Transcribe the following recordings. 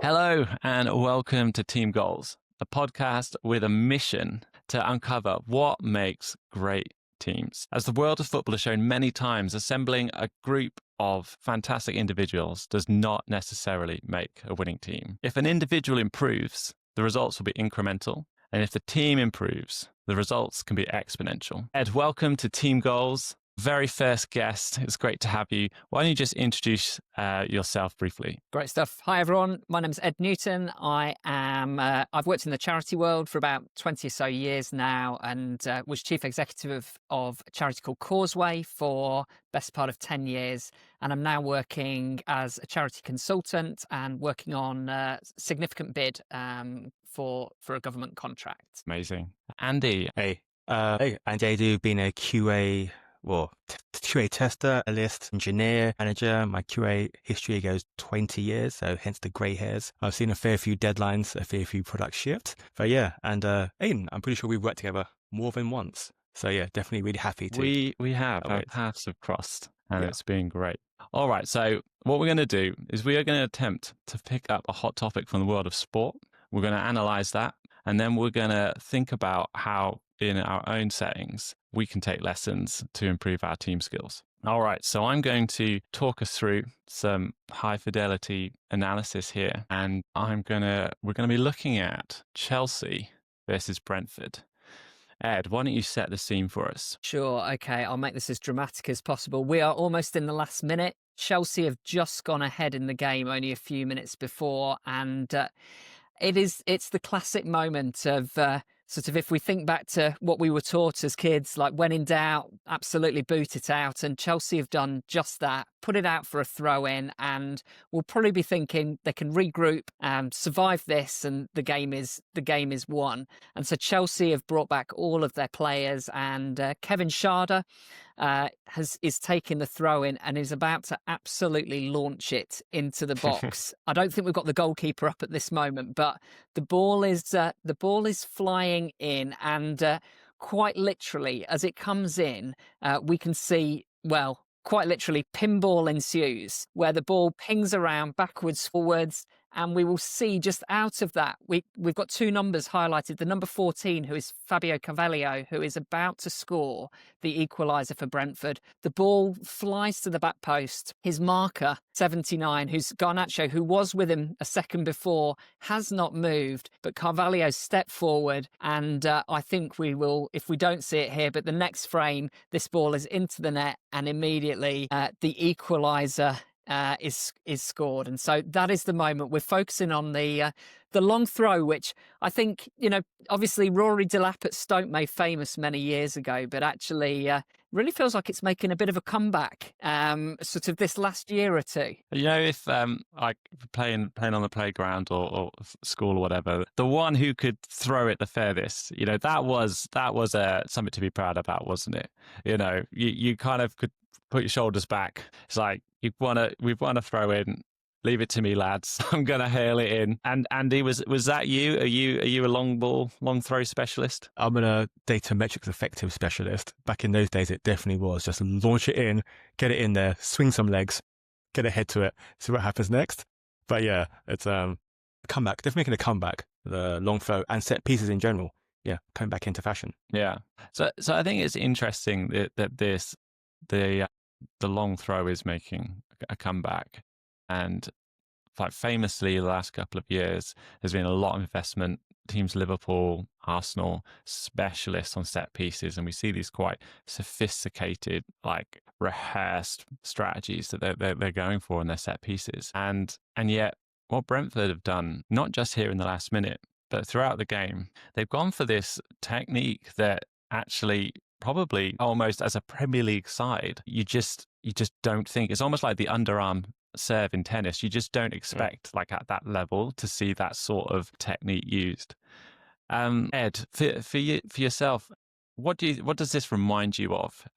Hello and welcome to Team Goals, a podcast with a mission to uncover what makes great teams. As the world of football has shown many times, assembling a group of fantastic individuals does not necessarily make a winning team. If an individual improves, the results will be incremental. And if the team improves, the results can be exponential. Ed, welcome to Team Goals. Very first guest. It's great to have you. Why don't you just introduce yourself briefly? Great stuff. Hi, everyone. My name's Ed Newton. I've worked in the charity world for about 20 or so years now and was chief executive of a charity called Causeway for best part of 10 years. And I'm now working as a charity consultant and working on a significant bid for a government contract. Amazing. Andy. Hey, Andy Aidoo, been a QA, QA tester, analyst, engineer, manager. My QA history goes 20 years, so hence the grey hairs. I've seen a fair few deadlines, a fair few products shift. But yeah, and Aidan, I'm pretty sure we've worked together more than once. So yeah, definitely really happy to. We have. Our paths have crossed and it's been great. All right, so what we're going to do is we are going to attempt to pick up a hot topic from the world of sport. We're going to analyze that, and then we're going to think about how in our own settings we can take lessons to improve our team skills. All right, so I'm going to talk us through some high fidelity analysis here, and we're going to be looking at Chelsea versus Brentford. Ed, why don't you set the scene for us? Sure. Okay. I'll make this as dramatic as possible. We are almost in the last minute. Chelsea have just gone ahead in the game only a few minutes before, and it's the classic moment of sort of, if we think back to what we were taught as kids, like when in doubt, absolutely boot it out. And Chelsea have done just that, put it out for a throw in, and we'll probably be thinking they can regroup and survive this, and the game is won. And so Chelsea have brought back all of their players, and Kevin Schade is taking the throw in and is about to absolutely launch it into the box. I don't think we've got the goalkeeper up at this moment, but the ball is flying in, and quite literally as it comes in, we can see, well, quite literally, pinball ensues, where the ball pings around backwards, forwards, and we will see just out of that, we've got two numbers highlighted. The number 14, who is Fabio Carvalho, who is about to score the equaliser for Brentford. The ball flies to the back post. His marker, 79, who's Garnacho, who was with him a second before, has not moved, but Carvalho stepped forward, and I think we will, if we don't see it here, but the next frame, this ball is into the net, and immediately the equaliser is scored. And so that is the moment. We're focusing on the long throw, which I think, obviously Rory Delap at Stoke made famous many years ago, but actually really feels like it's making a bit of a comeback sort of this last year or two. If like playing on the playground or school or whatever, the one who could throw it the furthest, that was something to be proud about, wasn't it? You kind of could put your shoulders back. It's like, we've won a throw in. Leave it to me, lads. I'm going to hail it in. And Andy, was that you? Are you a long throw specialist? I'm a data metrics effective specialist. Back in those days, it definitely was. Just launch it in, get it in there, swing some legs, get a head to it, see what happens next. But yeah, it's a comeback. Definitely making a comeback. The long throw and set pieces in general. Yeah, coming back into fashion. Yeah. So I think it's interesting that the long throw is making a comeback. And like famously, the last couple of years, there's been a lot of investment. Teams Liverpool, Arsenal, specialists on set pieces. And we see these quite sophisticated, like rehearsed strategies that they're going for in their set pieces. And yet what Brentford have done, not just here in the last minute, but throughout the game, they've gone for this technique that actually probably almost as a Premier League side, you just don't think. It's almost like the underarm serve in tennis. You just don't expect like at that level to see that sort of technique used. Ed, for yourself, what does this remind you of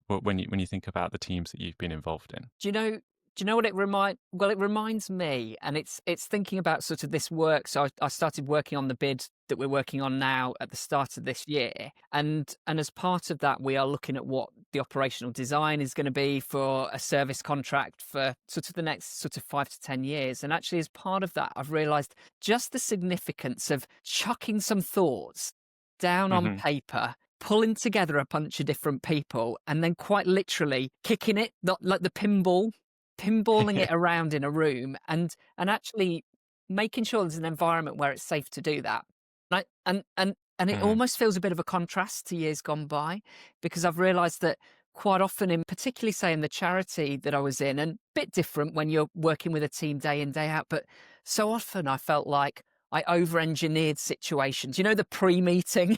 when you think about the teams that you've been involved in? Do you know, Do you know what it it reminds me, and it's thinking about sort of this work. So I started working on the bid that we're working on now at the start of this year. And as part of that, we are looking at what the operational design is going to be for a service contract for sort of the next sort of 5 to 10 years. And actually, as part of that, I've realized just the significance of chucking some thoughts down on Hmm. paper, pulling together a bunch of different people, and then quite literally kicking it, not like the pinballing it around in a room, and actually making sure there's an environment where it's safe to do that. Like, and it Mm. almost feels a bit of a contrast to years gone by, because I've realized that quite often, in particularly say in the charity that I was in, and a bit different when you're working with a team day in, day out, but so often I felt like I over engineered situations. You know, the pre-meeting.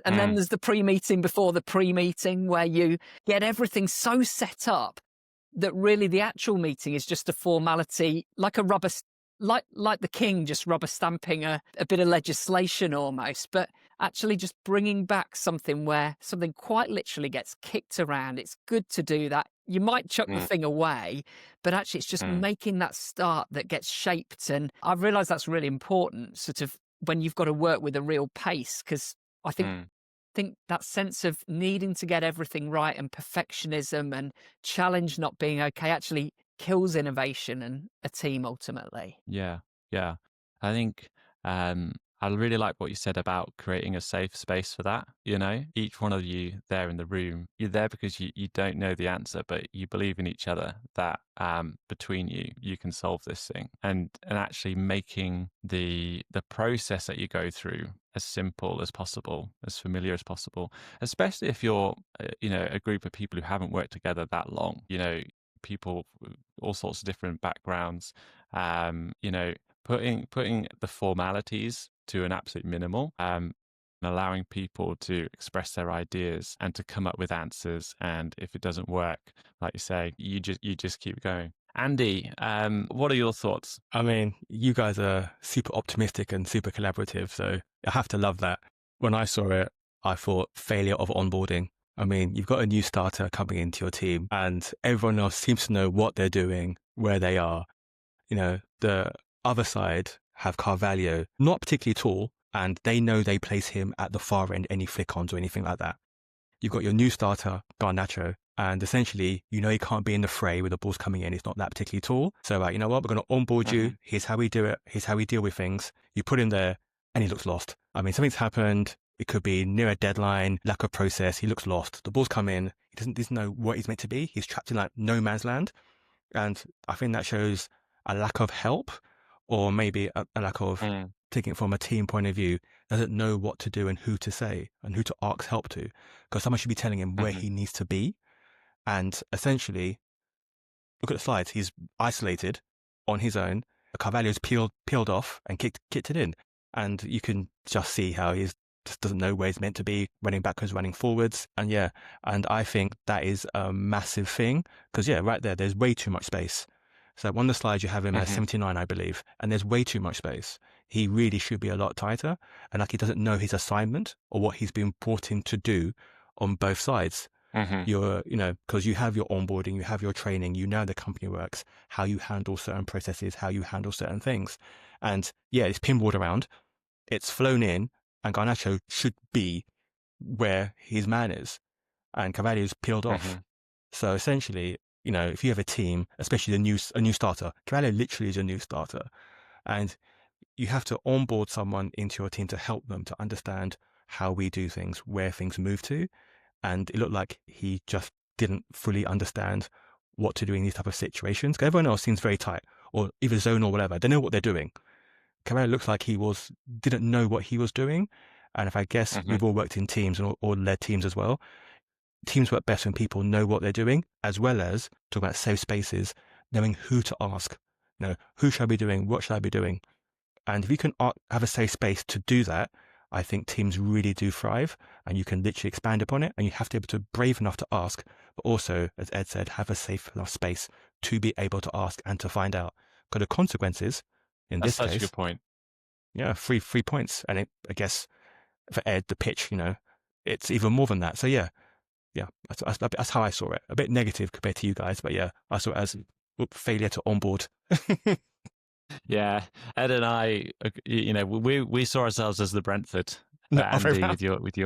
And then Mm. there's the pre-meeting before the pre-meeting, where you get everything so set up that really the actual meeting is just a formality, like like the king just rubber stamping a bit of legislation almost, but actually just bringing back something where something quite literally gets kicked around. It's good to do that. You might chuck the Mm. thing away, but actually it's just Mm. making that start that gets shaped. And I've realized that's really important, sort of when you've got to work with a real pace, because I think that sense of needing to get everything right and perfectionism and challenge not being okay actually kills innovation and a team ultimately. Yeah, yeah. I think I really like what you said about creating a safe space for that. You know, each one of you there in the room, you're there because you don't know the answer, but you believe in each other that between you, you can solve this thing. And actually making the process that you go through as simple as possible, as familiar as possible, especially if you're, a group of people who haven't worked together that long, people, all sorts of different backgrounds, you know, putting the formalities to an absolute minimal, and allowing people to express their ideas and to come up with answers. And if it doesn't work, like you say, you just keep going. Andy, what are your thoughts? I mean, you guys are super optimistic and super collaborative, so I have to love that. When I saw it, I thought failure of onboarding. I mean, you've got a new starter coming into your team, and everyone else seems to know what they're doing, where they are. The other side have Carvalho, not particularly tall, and they know they place him at the far end, any flick-ons or anything like that. You've got your new starter, Garnacho, and essentially, he can't be in the fray with the balls coming in. He's not that particularly tall. So, you know what? We're going to onboard Hmm. you. Here's how we do it. Here's how we deal with things. You put him there, and he looks lost. I mean, something's happened. It could be near a deadline, lack of process. He looks lost. The balls come in. He doesn't know what he's meant to be. He's trapped in like no man's land. And I think that shows a lack of help, or maybe a lack of Mm. taking it from a team point of view, doesn't know what to do and who to say and who to ask help to, because someone should be telling him where Hmm. he needs to be. And essentially, look at the slides. He's isolated on his own. Carvalho's peeled off and kicked it in. And you can just see how he's just doesn't know where he's meant to be, running backwards, running forwards. And yeah, and I think that is a massive thing, because yeah, right there's way too much space. So on the slides you have him at Hmm. 79, I believe, and there's way too much space. He really should be a lot tighter, and like he doesn't know his assignment or what he's been brought in to do on both sides. Hmm. Because you have your onboarding, you have your training, you know how the company works, how you handle certain processes, how you handle certain things. And yeah, it's pinballed around, it's flown in, and Garnacho should be where his man is. And Carvalho's peeled Hmm. off. So essentially, if you have a team, especially a new starter, Carvalho literally is a new starter. And you have to onboard someone into your team to help them to understand how we do things, where things move to. And it looked like he just didn't fully understand what to do in these type of situations. 'Cause everyone else seems very tight, or either zone or whatever. They know what they're doing. Carvalho looks like he didn't know what he was doing. And if I guess Hmm. we've all worked in teams and all led teams as well, teams work best when people know what they're doing, as well as talking about safe spaces, knowing who to ask. Who should I be doing? What should I be doing? And if you can have a safe space to do that, I think teams really do thrive, and you can literally expand upon it. And you have to be able to brave enough to ask, but also, as Ed said, have a safe enough space to be able to ask and to find out. Because the consequences, in That's this such a case, good point. yeah, three points. And I guess for Ed, the pitch, it's even more than that. So yeah, that's how I saw it. A bit negative compared to you guys, but yeah, I saw it as failure to onboard. Yeah, Ed and I, we saw ourselves as the Brentford, No, but other way Andy, around. with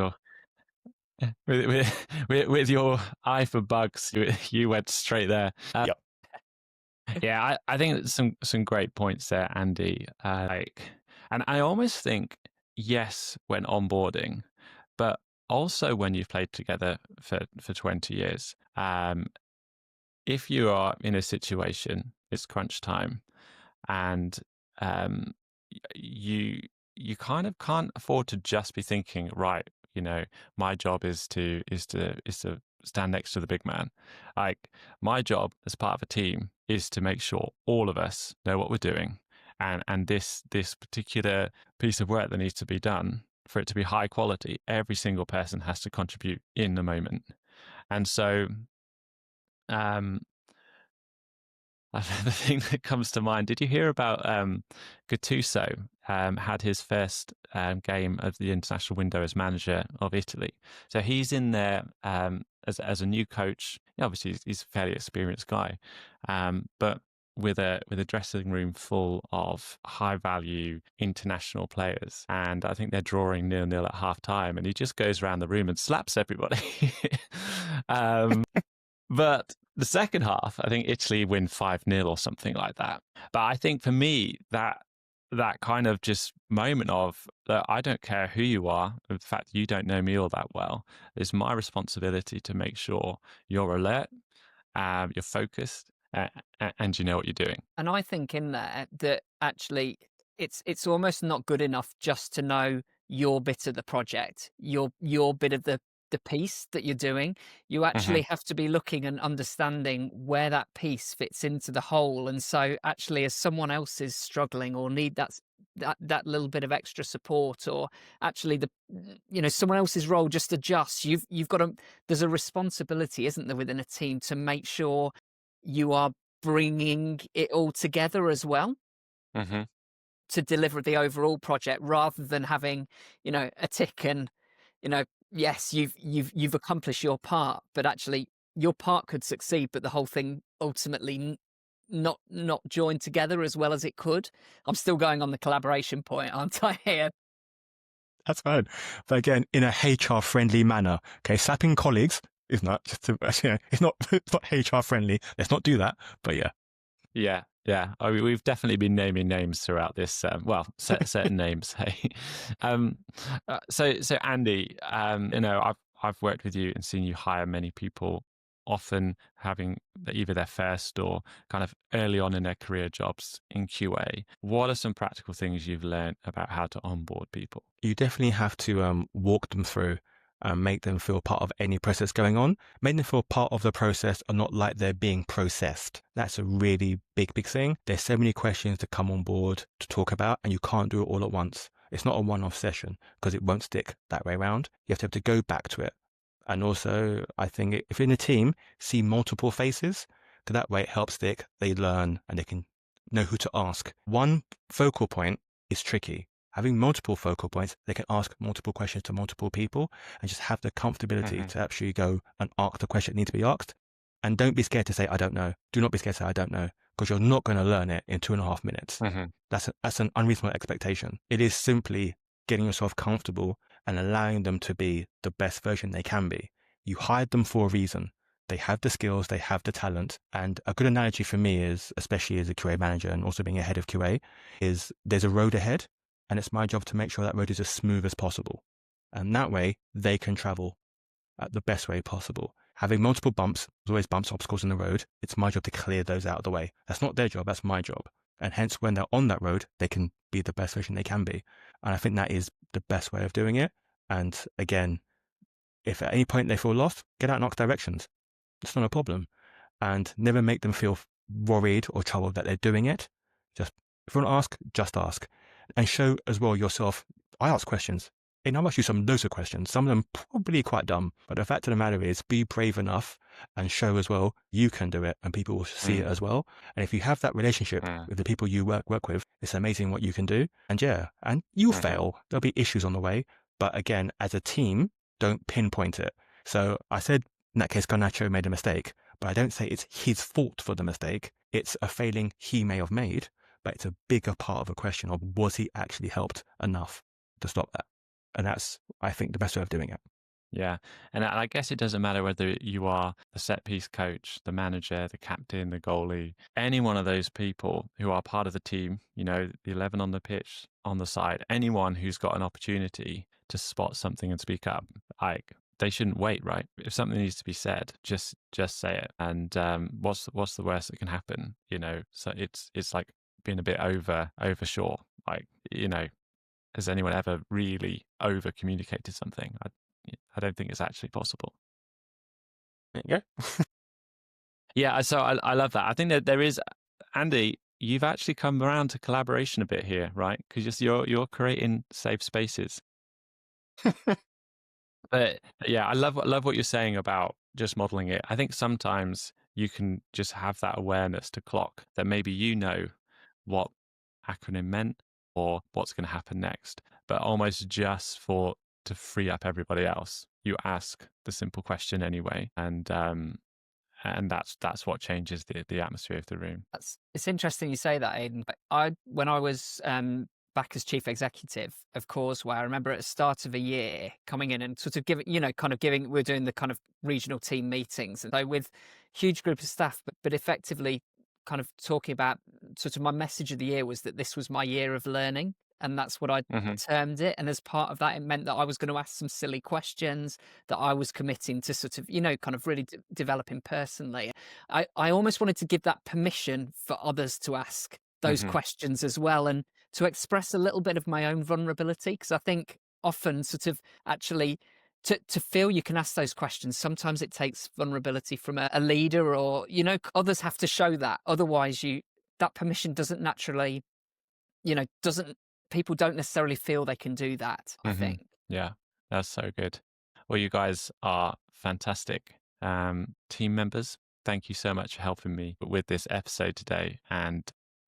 your eye for bugs, you went straight there. Yep. Yeah, I think some great points there, Andy. And I almost think yes when onboarding, but also when you've played together for 20 years. If you are in a situation, it's crunch time, and um, you you kind of can't afford to just be thinking, right, my job is to stand next to the big man. Like, my job as part of a team is to make sure all of us know what we're doing, and this particular piece of work that needs to be done, for it to be high quality, every single person has to contribute in the moment. And so um the thing that comes to mind, did you hear about Gattuso had his first game of the international window as manager of Italy? So he's in there as a new coach. Obviously, he's a fairly experienced guy, but with a dressing room full of high value international players, and I think they're drawing 0-0 at half time, and he just goes around the room and slaps everybody. But the second half, I think Italy win 5-0 or something like that. But I think for me, that kind of just moment of that, I don't care who you are, in fact, you don't know me all that well, it's my responsibility to make sure you're alert, you're focused, and you know what you're doing. And I think in there that actually it's almost not good enough just to know your bit of the project, your bit of the piece that you're doing. You Mm-hmm. actually have to be looking and understanding where that piece fits into the whole. And so actually, as someone else is struggling or need that little bit of extra support, or actually someone else's role just adjusts, you've got to, there's a responsibility, isn't there, within a team to make sure you are bringing it all together as well Mm-hmm. to deliver the overall project, rather than having, a tick and, yes, you've accomplished your part, but actually your part could succeed, but the whole thing ultimately not joined together as well as it could. I'm still going on the collaboration point, aren't I here? That's fine. But again, in a HR friendly manner. Okay, slapping colleagues is not just it's not it's not HR friendly. Let's not do that. But yeah. Yeah, yeah. I mean, we've definitely been naming names throughout this. Certain names. Hey, um, so Andy, I've worked with you and seen you hire many people, often having either their first or kind of early on in their career jobs in QA. What are some practical things you've learned about how to onboard people? You definitely have to walk them through and make them feel part of any process going on. Make them feel part of the process and not like they're being processed. That's a really big thing. There's so many questions to come on board to talk about, and you can't do it all at once. It's not a one-off session because it won't stick that way around. You have to go back to it. And also, I think if you're in a team, see multiple faces, because that way it helps stick. They learn and they can know who to ask. One focal point is tricky. Having multiple focal points, they can ask multiple questions to multiple people and just have the comfortability to actually go and ask the question that needs to be asked. And don't be scared to say, I don't know. Do not be scared to say, I don't know, because you're not going to learn it in 2.5 minutes. Mm-hmm. That's an unreasonable expectation. It is simply getting yourself comfortable and allowing them to be the best version they can be. You hired them for a reason. They have the skills, they have the talent. And a good analogy for me is, especially as a QA manager and also being a head of QA, is there's a road ahead. And it's my job to make sure that road is as smooth as possible. And that way, they can travel at the best way possible. Having multiple bumps, there's always bumps, obstacles in the road. It's my job to clear those out of the way. That's not their job, that's my job. And hence, when they're on that road, they can be the best version they can be. And I think that is the best way of doing it. And again, if at any point they feel lost, get out and ask directions. It's not a problem. And never make them feel worried or troubled that they're doing it. Just, if you want to ask, just ask. And show as well yourself. I ask questions. And I'll ask you loads of questions. Some of them probably quite dumb. But the fact of the matter is, be brave enough and show as well you can do it, and people will see it as well. And if you have that relationship with the people you work with, it's amazing what you can do. And yeah, and you'll fail. There'll be issues on the way. But again, as a team, don't pinpoint it. So I said in that case, Garnacho made a mistake, but I don't say it's his fault for the mistake. it's a failing he may have made, but it's a bigger part of a question of was he actually helped enough to stop that? And that's, I think, the best way of doing it. Yeah. And I guess it doesn't matter whether you are the set piece coach, the manager, the captain, the goalie, any one of those people who are part of the team, the 11 on the pitch, on the side, anyone who's got an opportunity to spot something and speak up, like they shouldn't wait, right? If something needs to be said, just say it. And what's the worst that can happen? So it's like being a bit overshore. Like, has anyone ever really over communicated something? I don't think it's actually possible. Yeah. Yeah, so I love that. I think that there is, Andy, you've actually come around to collaboration a bit here, right? Because you're creating safe spaces. But yeah, I love what you're saying about just modeling it. I think sometimes you can just have that awareness to clock that maybe what acronym meant or what's going to happen next, but almost just to free up everybody else, you ask the simple question anyway, and that's what changes the atmosphere of the room. It's interesting you say that, Aidan. When I was back as chief executive of Causeway, I remember at the start of a year coming in and sort of we're doing the kind of regional team meetings, and so with huge group of staff, but effectively kind of talking about sort of my message of the year was that this was my year of learning. And that's what I termed it. And as part of that, it meant that I was going to ask some silly questions that I was committing to sort of, kind of really developing personally. I almost wanted to give that permission for others to ask those questions as well, and to express a little bit of my own vulnerability. Because I think often sort of actually to feel you can ask those questions, sometimes it takes vulnerability from a leader, or, others have to show that. Otherwise, that permission doesn't naturally, people don't necessarily feel they can do that, I think. Yeah, that's so good. Well, you guys are fantastic team members. Thank you so much for helping me with this episode today. And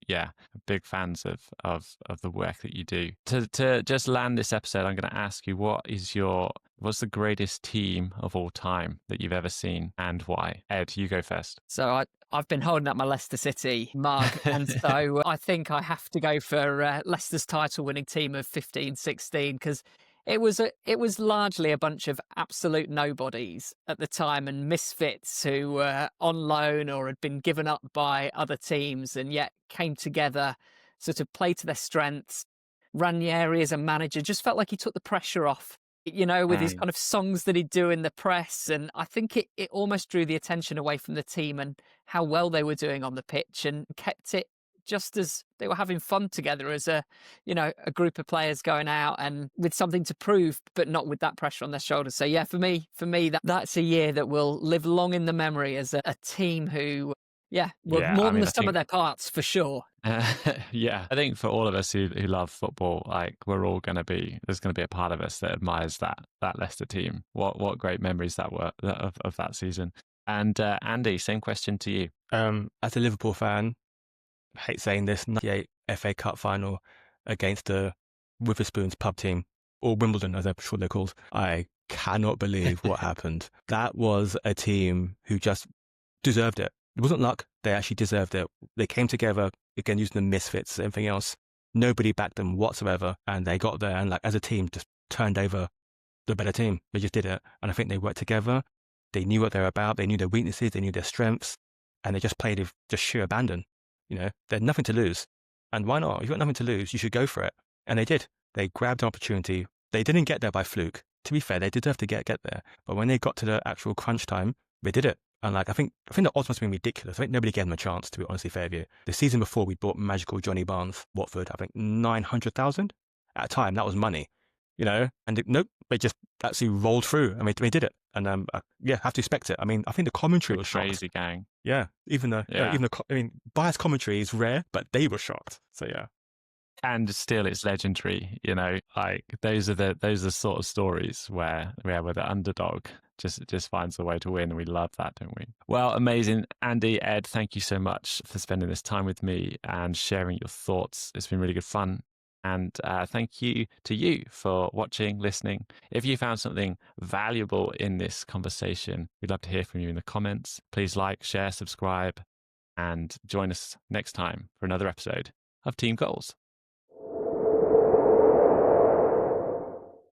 yeah, big fans of the work that you do. To just land this episode, I'm going to ask you, what's the greatest team of all time that you've ever seen and why? Ed, you go first. So I've been holding up my Leicester City mug, and so I think I have to go for Leicester's title-winning team of 15-16, because it was largely a bunch of absolute nobodies at the time and misfits who were on loan or had been given up by other teams, and yet came together, sort of played to their strengths. Ranieri as a manager just felt like he took the pressure off, with his kind of songs that he'd do in the press. And I think it almost drew the attention away from the team and how well they were doing on the pitch, and kept it just as they were having fun together as a group of players going out and with something to prove, but not with that pressure on their shoulders. So yeah, for me, that's a year that will live long in the memory as a team who, were more than the sum of their parts, for sure. Yeah, I think for all of us who love football, like there's going to be a part of us that admires that Leicester team. What great memories that were of that season. And Andy, same question to you. As a Liverpool fan, I hate saying this, 98 FA Cup final against the Witherspoons pub team, or Wimbledon as I'm sure they're called. I cannot believe what happened. That was a team who just deserved it. It wasn't luck. They actually deserved it. They came together, again, using the misfits, everything else. Nobody backed them whatsoever. And they got there and, like, as a team, just turned over the better team. They just did it. And I think they worked together. They knew what they were about. They knew their weaknesses. They knew their strengths. And they just played with just sheer abandon. They had nothing to lose. And why not? If you've got nothing to lose, you should go for it. And they did. They grabbed an opportunity. They didn't get there by fluke. To be fair, they deserved to get there. But when they got to the actual crunch time, they did it. And I think the odds must have been ridiculous. I think nobody gave them a chance, to be honestly fair with you. The season before, we bought magical Johnny Barnes, Watford, I think 900,000 at a time. That was money, and nope, they just actually rolled through. I mean, they did it. And have to respect it. I mean, I think the commentary was shocked. Crazy gang. Yeah, biased commentary is rare, but they were shocked. So yeah. And still, it's legendary. Like those are the sort of stories where the underdog just finds a way to win, and we love that, don't we? Well, amazing, Andy, Ed. Thank you so much for spending this time with me and sharing your thoughts. It's been really good fun. And thank you to you for watching, listening. If you found something valuable in this conversation, we'd love to hear from you in the comments. Please like, share, subscribe, and join us next time for another episode of Team Goals.